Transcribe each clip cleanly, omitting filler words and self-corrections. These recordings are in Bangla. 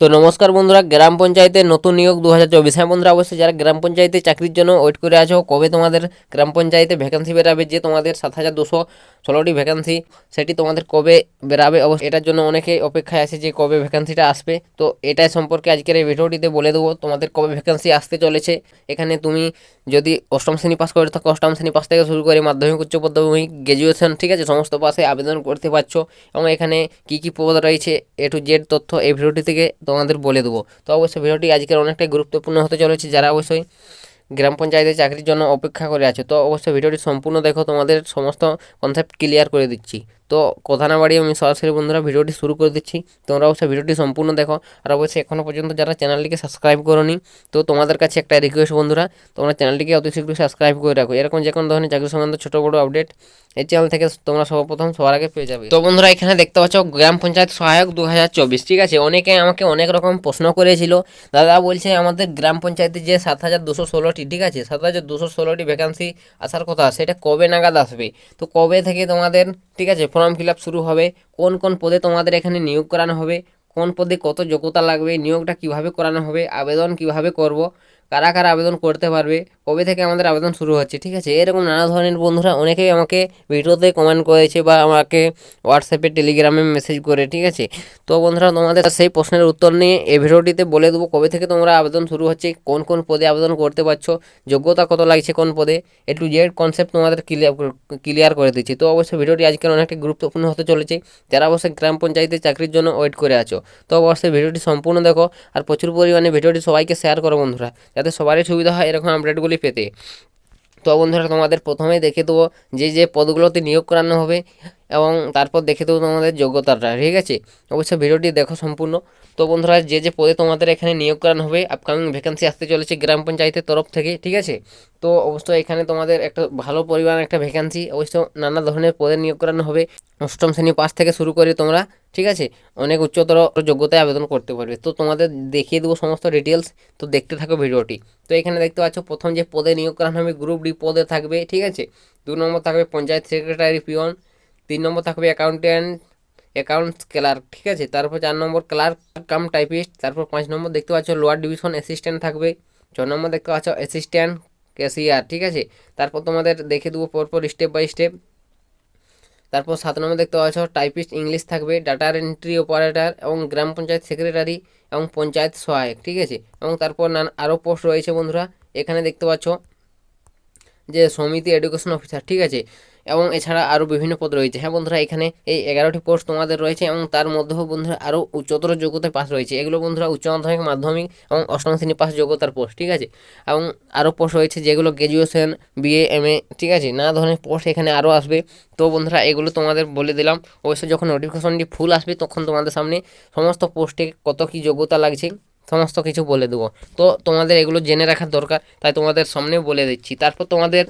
তো নমস্কার বন্ধুরা, গ্রাম পঞ্চায়েতের নতুন নিয়োগ 2024। হ্যাঁ বন্ধুরা, অবশ্যই যারা গ্রাম পঞ্চায়েতে চাকরির জন্য ওয়েট করে আছো, কবে তোমাদের গ্রাম পঞ্চায়েতে ভ্যাকেন্সি বেরাবে, যে তোমাদের 7216টি ভ্যাকেন্সি, সেটি তোমাদের কবে বেরাবে, অবশ্যই এটার জন্য অনেকে অপেক্ষায় আছে যে কবে ভ্যাকেন্সিটা আসবে। তো এটাই সম্পর্কে আজকের এই ভিডিওটিতে বলে দেবো তোমাদের কবে ভ্যাকেন্সি আসতে চলেছে। এখানে তুমি যদি অষ্টম শ্রেণী পাস করে থাকো, অষ্টম শ্রেণী পাস থেকে শুরু করে মাধ্যমিক, উচ্চ মাধ্যমিক, গ্র্যাজুয়েশন, ঠিক আছে, সমস্ত পাশে আবেদন করতে পারছো। এবং এখানে কি কি পদ রয়েছে A to Z তথ্য এই ভিডিওটি থেকে তোমাদের বলে দেবো। তো অবশ্যই ভিডিওটি আজকের অনেকটাই গুরুত্বপূর্ণ হতে চলেছে, যারা অবশ্যই গ্রাম পঞ্চায়েতে চাকরির জন্য অপেক্ষা করে আছে। তো অবশ্যই ভিডিওটি সম্পূর্ণ দেখো, তোমাদের সমস্ত কনসেপ্ট ক্লিয়ার করে দিচ্ছি। তো কথা না বাড়িয়ে আমি সরাসরি বন্ধুরা ভিডিওটি শুরু করে দিচ্ছি। তোমরা অবশ্যই ভিডিওটি সম্পূর্ণ দেখো। আর অবশ্যই এখনও পর্যন্ত যারা চ্যানেলটিকে সাবস্ক্রাইব করোনি, তো তোমাদের কাছে একটা রিকোয়েস্ট বন্ধুরা, তোমরা চ্যানেলটিকে অতি শীঘ্রই সাবস্ক্রাইব করে রাখো। এরকম যে কোনো ধরনের চাকরি সম্বন্ধে ছোটো বড়ো আপডেট এই চ্যানেল থেকে তোমরা সর্বপ্রথম সবার আগে পেয়ে যাবে। তো বন্ধুরা, এখানে দেখতে পাচ্ছ গ্রাম পঞ্চায়েত সহায়ক 2024, ঠিক আছে। অনেকে আমাকে অনেক রকম প্রশ্ন করেছিল, দাদা বলছে আমাদের গ্রাম পঞ্চায়েতে যে 7216টি, ঠিক আছে, 7216টি ভ্যাকান্সি আসার কথা, সেটা কবে নাগাদ আসবে, তো কবে থেকে তোমাদের, ঠিক আছে, ফর্ম ফিল আপ শুরু হবে, কোন কোন পদে তোমাদের এখানে নিয়োগ করানো হবে, কোন পদে কত যোগ্যতা লাগবে, নিয়োগটা কিভাবে করানো হবে, আবেদন কিভাবে করব, কারা কারা আবেদন করতে পারবে, কবে থেকে আমাদের আবেদন শুরু হচ্ছে, ঠিক আছে, এরকম নানা ধরনের বন্ধুরা অনেকেই আমাকে ভিডিওতে কমেন্ট করেছে বা আমাকে হোয়াটসঅ্যাপে, টেলিগ্রামে মেসেজ করে, ঠিক আছে। তো বন্ধুরা, তোমাদের সেই প্রশ্নের উত্তর নিয়ে এই ভিডিওটিতে বলে দেবো কবে থেকে তোমরা আবেদন শুরু হচ্ছে, কোন কোন পদে আবেদন করতে পারছো, যোগ্যতা কত লাগছে কোন পদে, A to Z কনসেপ্ট তোমাদের ক্লিয়ার করে দিচ্ছি। তো অবশ্যই ভিডিওটি আজকের অনেকটা গুরুত্বপূর্ণ হতে চলেছে, যারা অবশ্যই গ্রাম পঞ্চায়েতের চাকরির জন্য ওয়েট করে আছো। তো অবশ্যই ভিডিওটি সম্পূর্ণ দেখো, আর প্রচুর পরিমাণে ভিডিওটি সবাইকে শেয়ার করো বন্ধুরা, যাতে সবারই সুবিধা হয় এরকম আপডেটগুলি পেতে। তো বন্ধুরা, তোমাদের প্রথমেই দেখে দেবো যে যে পদগুলোতে নিয়োগ করানো হবে, এবং তারপর দেখে দেবো তোমাদের যোগ্যতাটা, ঠিক আছে। অবশ্যই ভিডিওটি দেখো সম্পূর্ণ। তো বন্ধুরা, যে যে পদে তোমাদের এখানে নিয়োগ করানো হবে, আপকামিং ভ্যাকেন্সি আসতে চলেছে গ্রাম পঞ্চায়েতের তরফ থেকে, ঠিক আছে। তো অবশ্যই এখানে তোমাদের একটা ভালো পরিমাণ একটা ভ্যাকেন্সি, অবশ্য নানা ধরনের পদে নিয়োগ করানো হবে। অষ্টম শ্রেণী পাস থেকে শুরু করে তোমরা, ঠিক আছে, অনেক উচ্চতর যোগ্যতায় আবেদন করতে পারবে। তো তোমাদের দেখিয়ে দেবো সমস্ত ডিটেলস, তো দেখতে থাকো ভিডিওটি। তো এখানে দেখতে পাচ্ছ প্রথম যে পদে নিয়োগ করানো হবে, গ্রুপ ডি পদে থাকবে, ঠিক আছে। 2 নম্বর থাকবে পঞ্চায়েত সেক্রেটারি পিয়ন, 3 নম্বর থাকবে অ্যাকাউন্টস ক্লার্ক, ঠিক আছে। তারপর 4 নম্বর ক্লার্ক কাম টাইপিস্ট, তারপর 5 নম্বর দেখতে পাচ্ছ লোয়ার ডিভিশন অ্যাসিস্ট্যান্ট থাকবে, 6 নম্বর দেখতে পাচ্ছ অ্যাসিস্ট্যান্ট ক্যাশিয়ার, ঠিক আছে। তারপর তোমাদের দেখে দেবো পরপর স্টেপ বাই স্টেপ। তারপর 7 নম্বর দেখতে পাচ্ছ টাইপিস্ট ইংলিশ থাকবে, ডাটা এন্ট্রি অপারেটর, এবং গ্রাম পঞ্চায়েত সেক্রেটারি, এবং পঞ্চায়েত সহায়ক, ঠিক আছে। এবং তারপর আরও পোস্ট রয়েছে বন্ধুরা, এখানে দেখতে পাচ্ছ যে সমিতি এডুকেশন অফিসার, ঠিক আছে। এবং এছাড়া আরও বিভিন্ন পদ রয়েছে। হ্যাঁ বন্ধুরা, এখানে এই 11টি পোস্ট তোমাদের রয়েছে, এবং তার মধ্যেও বন্ধুরা আরও উচ্চতর যোগ্যতার পাস রয়েছে। এগুলো বন্ধুরা উচ্চ মাধ্যমিক, মাধ্যমিক এবং অষ্টম শ্রেণী পাস যোগ্যতার পোস্ট, ঠিক আছে। এবং আরও পোস্ট রয়েছে যেগুলো গ্র্যাজুয়েশন, BA, MA, ঠিক আছে, নানা ধরনের পোস্ট এখানে আরও আসবে। তো বন্ধুরা, এগুলো তোমাদের বলে দিলাম। অবশ্যই যখন নোটিফিকেশনটি ফুল আসবে, তখন তোমাদের সামনে সমস্ত পোস্টে কত কী যোগ্যতা লাগছে সমস্ত কিছু বলে দেবো। তো তোমাদের এগুলো জেনে রাখার দরকার, তাই তোমাদের সামনেও বলে দিচ্ছি। তারপর তোমাদের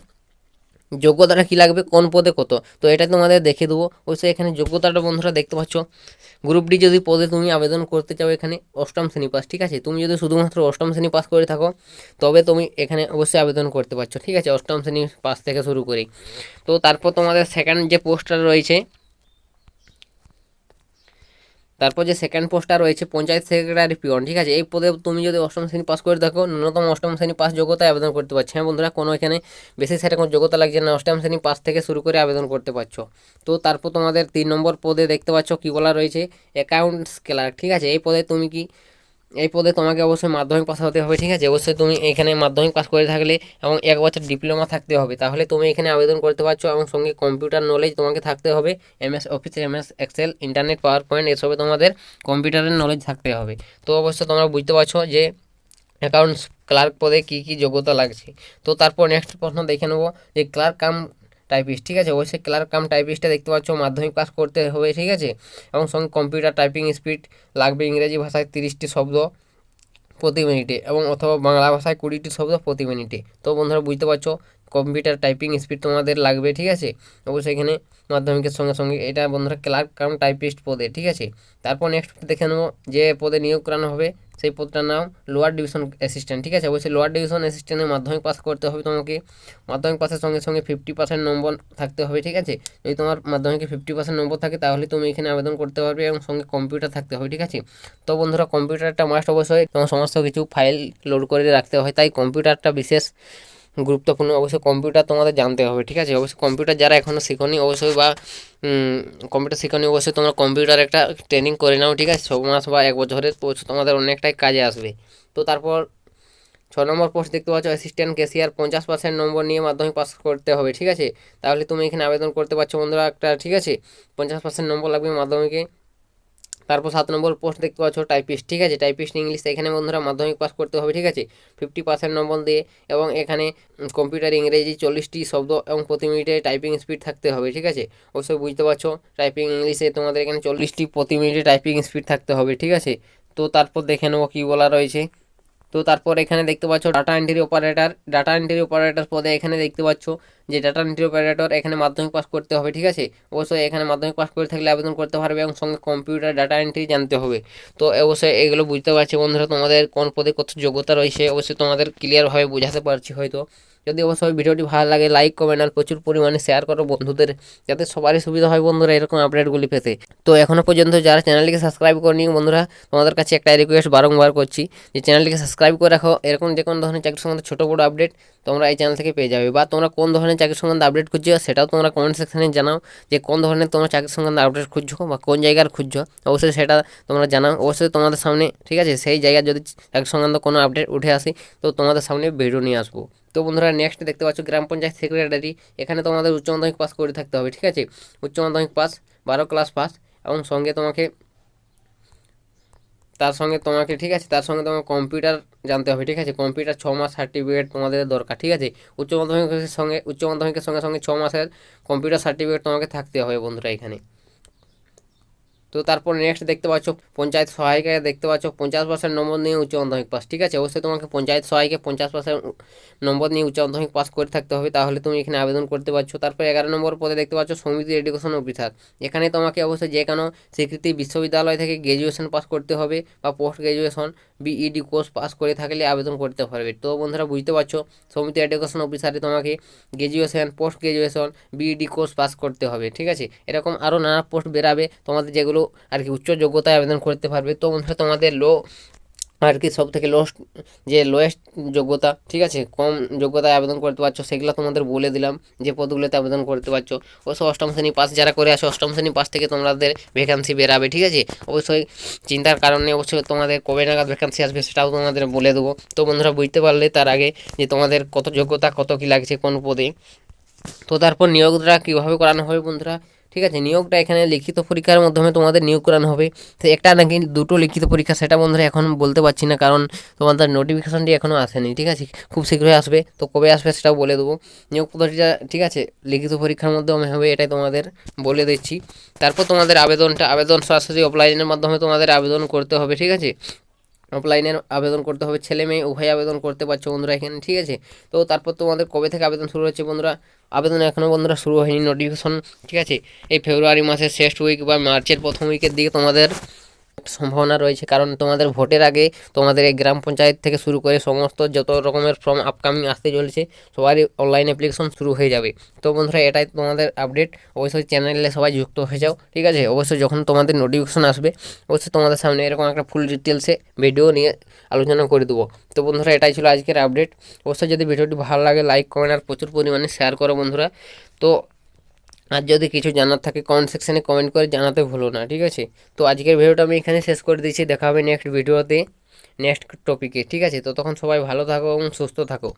যোগ্যতাটা কী লাগবে, কোন পদে কত, তো এটা তোমাদের দেখে দেবো। অবশ্যই এখানে যোগ্যতাটা বন্ধুরা দেখতে পাচ্ছ, গ্রুপ ডি যদি পদে তুমি আবেদন করতে চাও, এখানে অষ্টম শ্রেণী পাস, ঠিক আছে। তুমি যদি শুধুমাত্র অষ্টম শ্রেণী পাস করে থাকো, তবে তুমি এখানে অবশ্যই আবেদন করতে পারছো, ঠিক আছে, অষ্টম শ্রেণী পাস থেকে শুরু করেই। তো তারপর তোমাদের সেকেন্ড যে পোস্টটা রয়েছে, তারপর যে সেকেন্ড পোস্টটা রয়েছে পঞ্চায়েত সেক্রেটারি পিয়ন, ঠিক আছে। এই পদে তুমি যদি অষ্টম শ্রেণী পাস করে থাকো, ন্যূনতম অষ্টম শ্রেণী পাস যোগ্যতায় আবেদন করতে পারছো। হ্যাঁ বন্ধুরা, কোনো এখানে বেশি সেটা কোনো যোগ্যতা লাগছে না, অষ্টম শ্রেণী পাস থেকে শুরু করে আবেদন করতে পারছো। তো তারপর তোমাদের 3 নম্বর পদে দেখতে পাচ্ছ কী বলা রয়েছে, অ্যাকাউন্টস ক্লার্ক, ঠিক আছে। এই পদে তোমাকে অবশ্যই মাধ্যমিক পাস হতে হবে, ঠিক আছে। অবশ্যই তুমি এখানে মাধ্যমিক পাস করে থাকলে এবং 1 বছর ডিপ্লোমা থাকতে হবে, তাহলে তুমি এখানে আবেদন করতে পারছো। এবং সঙ্গে কম্পিউটার নলেজ তোমাকে থাকতে হবে, MS office, MS excel, internet, power point, এসবে তোমাদের কম্পিউটারের নলেজ থাকতে হবে। তো অবশ্যই তোমরা বুঝতে পারছো যে অ্যাকাউন্টস ক্লার্ক পদে কী কী যোগ্যতা লাগছে। তো তারপর নেক্সট প্রশ্ন দেখে নেবো যে ক্লার্ক কাম টাইপিস্ট, ঠিক আছে। অবশ্যই ক্লার্ক কাম টাইপিস্টে দেখতে পাচ্ছ মাধ্যমিক পাস করতে হবে, ঠিক আছে। এবং সঙ্গে কম্পিউটার টাইপিং স্পিড লাগবে, ইংরেজি ভাষায় 30টি শব্দ প্রতি মিনিটে, এবং অথবা বাংলা ভাষায় 20টি শব্দ প্রতি মিনিটে। তো বন্ধুরা বুঝতে পারছো কম্পিউটার টাইপিং স্পিড তোমাদের লাগবে, ঠিক আছে। অবশ্যই এখানে মাধ্যমিকের সঙ্গে সঙ্গে এটা বন্ধুরা ক্লার্ক কাম টাইপিস্ট পদে, ঠিক আছে। তারপর নেক্সট দেখে নেবো যে পদে নিয়োগ করানো হবে সেই পদটার নাম লোয়ার ডিভিশন অ্যাসিস্ট্যান্ট। ঠিক আছে, অবশ্যই লোয়ার ডিভিশন অ্যাসিস্ট্যান্টের মাধ্যমিক পাস করতে হবে তোমাকে। মাধ্যমিক পাসের সঙ্গে সঙ্গে 50% নম্বর থাকতে হবে। ঠিক আছে, যদি তোমার মাধ্যমিকে 50% নম্বর থাকে তাহলে তুমি এখানে আবেদন করতে পারবে এবং সঙ্গে কম্পিউটার থাকতে হবে। ঠিক আছে, তো বন্ধুরা কম্পিউটারটা মাস্ট, অবশ্যই তোমার সমস্ত কিছু ফাইল লোড করে রাখতে হয়, তাই কম্পিউটারটা বিশেষ গুরুত্বপূর্ণ। অবশ্যই কম্পিউটার তোমাদের জানতে হবে। ঠিক আছে, অবশ্যই কম্পিউটার যারা এখনও শেখনি অবশ্যই, বা কম্পিউটার শেখনি অবশ্যই তোমরা কম্পিউটার একটা ট্রেনিং করে নাও। ঠিক আছে, 6 মাস বা 1 বছরের কোর্স তোমাদের অনেকটাই কাজে আসবে। তো তারপর 6 নম্বর পোস্ট দেখতে পাচ্ছ অ্যাসিস্ট্যান্ট ক্যাশিয়ার, 50% নম্বর নিয়ে মাধ্যমিক পাস করতে হবে। ঠিক আছে, তাহলে তুমি এখানে আবেদন করতে পারছো বন্ধুরা একটা। ঠিক আছে, 50% নম্বর লাগবে মাধ্যমিকে। তারপর 7 নম্বর পোস্ট দেখতে পাচ্ছ টাইপিস্ট। ঠিক আছে, টাইপিস্ট ইংলিশ, এখানে বন্ধুরা মাধ্যমিক পাস করতে হবে। ঠিক আছে, 50% নম্বর দিয়ে, এবং এখানে কম্পিউটার ইংরেজি 40টি শব্দ এবং প্রতি মিনিটে টাইপিং স্পিড থাকতে হবে। ঠিক আছে, অবশ্যই বুঝতে পারছো টাইপিং ইংলিশে তোমাদের এখানে 40টি প্রতি মিনিটে টাইপিং স্পিড থাকতে হবে। ঠিক আছে, তো তারপর দেখে নেবো কী বলা রয়েছে। তো তারপর এখানে দেখতে পাচ্ছ data entry operator. Data entry operator পদে এখানে দেখতে পাচ্ছ যে ডাটা এন্ট্রি অপারেটর এখানে মাধ্যমিক পাস করতে হবে। ঠিক আছে, অবশ্যই এখানে মাধ্যমিক পাস করে থাকলে আবেদন করতে পারবে এবং সঙ্গে কম্পিউটার ডাটা এন্ট্রি জানতে হবে। তো অবশ্যই এগুলো বুঝতে পারছি বন্ধুরা, তোমাদের কোন পদে কত যোগ্যতা রয়েছে অবশ্যই তোমাদের ক্লিয়ারভাবে বোঝাতে পারছি হয়তো। যদি অবশ্যই ভিডিওটি ভালো লাগে লাইক কমেন্ট আর প্রচুর পরিমাণে শেয়ার করো বন্ধুদের, যাতে সবারই সুবিধা হয় বন্ধুরা এরকম আপডেটগুলি পেতে। তো এখনও পর্যন্ত যারা চ্যানেলটিকে সাবস্ক্রাইব করেনি বন্ধুরা, তোমাদের কাছে একটা রিকোয়েস্ট বারংবার করছি যে চ্যানেলটিকে সাবস্ক্রাইব করে রাখো। এরকম যে কোনো ধরনের চাকরির সম্বন্ধে ছোটো বড়ো আপডেট তোমরা এই চ্যানেল থেকে পেয়ে যাবে। বা তোমরা কোন ধরনের চাকরির সম্বন্ধে আপডেট খুঁজছো সেটাও তোমরা কমেন্ট সেকশনে জানাও, যে কোন ধরনের তোমরা চাকরির সম্বন্ধে আপডেট খুঁজছো বা কোন জায়গার খুঁজছো, অবশ্যই সেটা তোমরা জানাও। অবশ্যই তোমাদের সামনে, ঠিক আছে, সেই জায়গায় যদি চাকরির সংক্রান্ত কোনো আপডেট উঠে আসি তো তোমাদের সামনে ভিডিও নিয়ে আসবো। তো বন্ধুরা নেক্সট দেখতে পাচ্ছ গ্রাম পঞ্চায়েত সেক্রেটারি, এখানে তোমাদের উচ্চ মাধ্যমিক পাস করে থাকতে হবে। ঠিক আছে, উচ্চ মাধ্যমিক পাস, 12 ক্লাস পাস, এবং সঙ্গে তোমাকে তার সঙ্গে তোমাকে, ঠিক আছে, তার সঙ্গে তোমাকে কম্পিউটার জানতে হবে। ঠিক আছে, কম্পিউটার 6 মাস সার্টিফিকেট তোমাদের দরকার। ঠিক আছে, উচ্চ মাধ্যমিকের সঙ্গে সঙ্গে 6 মাসের কম্পিউটার সার্টিফিকেট তোমাকে থাকতে হবে বন্ধুরা এখানে। তো তারপর নেক্সট দেখতে পাচ্ছ পঞ্চায়েত সহায়িকায় দেখতে পাচ্ছ 50% নম্বর নিয়ে উচ্চ মাধ্যমিক পাস। ঠিক আছে, অবশ্যই তোমাকে পঞ্চায়েত সহায়িকায় 50% নম্বর নিয়ে উচ্চ মাধ্যমিক পাস করে থাকতে হবে, তাহলে তুমি এখানে আবেদন করতে পারছো। তারপর 11 নম্বর পদে দেখতে পাচ্ছ সমিতি এডুকেশন অফিসার, এখানে তোমাকে অবশ্যই যে কোনো স্বীকৃতি বিশ্ববিদ্যালয় থেকে গ্র্যাজুয়েশন পাস করতে হবে বা post graduation BED course pass করে থাকলে আবেদন করতে পারবে। তো বন্ধুরা বুঝতে পারছো সমিতি এডুকেশন অফিসারে তোমাকে graduation, post graduation, BED course pass করতে হবে। ঠিক আছে, এরকম আরও নানা পোস্ট বেরাবে তোমাদের, যেগুলো আর কি উচ্চ যোগ্যতায় আবেদন করতে পারবে। তো বন্ধুরা তোমাদের আর কি সব থেকে লোয়েস্ট যোগ্যতা, ঠিক আছে, কম যোগ্যতায় আবেদন করতে পারছো সেগুলো তোমাদের বলে দিলাম যে পদগুলোতে আবেদন করতে পারছো। অবশ্য অষ্টম শ্রেণী পাস যারা করে আসো, অষ্টম শ্রেণী পাস থেকে তোমাদের ভ্যাকান্সি বেরাবে। ঠিক আছে, অবশ্যই চিন্তার কারণে অবশ্যই তোমাদের কবে নাগাদ ভ্যাকান্সি আসবে সেটাও তোমাদের বলে দেবো। তো বন্ধুরা বুঝতে পারলে তার আগে যে তোমাদের কত যোগ্যতা, কত কী লাগছে কোন পদে। তো তারপর নিয়োগটা কীভাবে করানো হবে বন্ধুরা, ঠিক আছে, নিয়োগটা এখানে লিখিত পরীক্ষার মাধ্যমে তোমাদের নিয়োগ করানো হবে। তো একটা নাকি দুটো লিখিত পরীক্ষা, সেটা বন্ধুরা এখন বলতে পারছি না, কারণ তোমাদের নোটিফিকেশনটি এখনও আসেনি। ঠিক আছে, খুব শীঘ্রই আসবে, তো কবে আসবে সেটাও বলে দেবো। নিয়োগ পদ্ধতিটা, ঠিক আছে, লিখিত পরীক্ষার মাধ্যমে হবে, এটাই তোমাদের বলে দিচ্ছি। তারপর তোমাদের আবেদন সরাসরি অফলাইনের মাধ্যমে তোমাদের আবেদন করতে হবে। ঠিক আছে, অফলাইনের আবেদন করতে হবে, ছেলে মেয়ে উভয় আবেদন করতে পারছো বন্ধুরা এখানে। ঠিক আছে, তো তারপর তোমাদের কবে থেকে আবেদন শুরু হচ্ছে বন্ধুরা, আবেদন এখনও বন্ধুরা শুরু হয়নি, নোটিফিকেশন, ঠিক আছে, এই ফেব্রুয়ারি মাসের শেষ উইক বা মার্চের প্রথম উইকের দিকে তোমাদের সম্ভাবনা রয়েছে, কারণ তোমাদের ভোটের আগে তোমাদের এই গ্রাম পঞ্চায়েত থেকে শুরু করে সমস্ত যত রকমের ফর্ম আপকামিং আসতে চলেছে সবারই অনলাইন অ্যাপ্লিকেশন শুরু হয়ে যাবে। তো বন্ধুরা এটাই তোমাদের আপডেট, অবশ্যই চ্যানেলে সবাই যুক্ত হয়ে যাও। ঠিক আছে, অবশ্যই যখন তোমাদের নোটিফিকেশন আসবে অবশ্যই তোমাদের সামনে এরকম একটা ফুল ডিটেলসে ভিডিও নিয়ে আলোচনা করে দেবো। তো বন্ধুরা এটাই ছিল আজকের আপডেট। অবশ্যই যদি ভিডিওটি ভালো লাগে লাইক কমেন্ট আর প্রচুর পরিমাণে শেয়ার করো বন্ধুরা। তো আর যদি কিছু জানার থাকে কমেন্ট সেকশানে কমেন্ট করে জানাতে ভুলো না। ঠিক আছে, তো আজকের ভিডিওটা আমি এখানে শেষ করে দিচ্ছি, দেখা হবে নেক্সট ভিডিওতে নেক্সট টপিকে। ঠিক আছে, তো তখন সবাই ভালো থাকো এবং সুস্থ থাকো।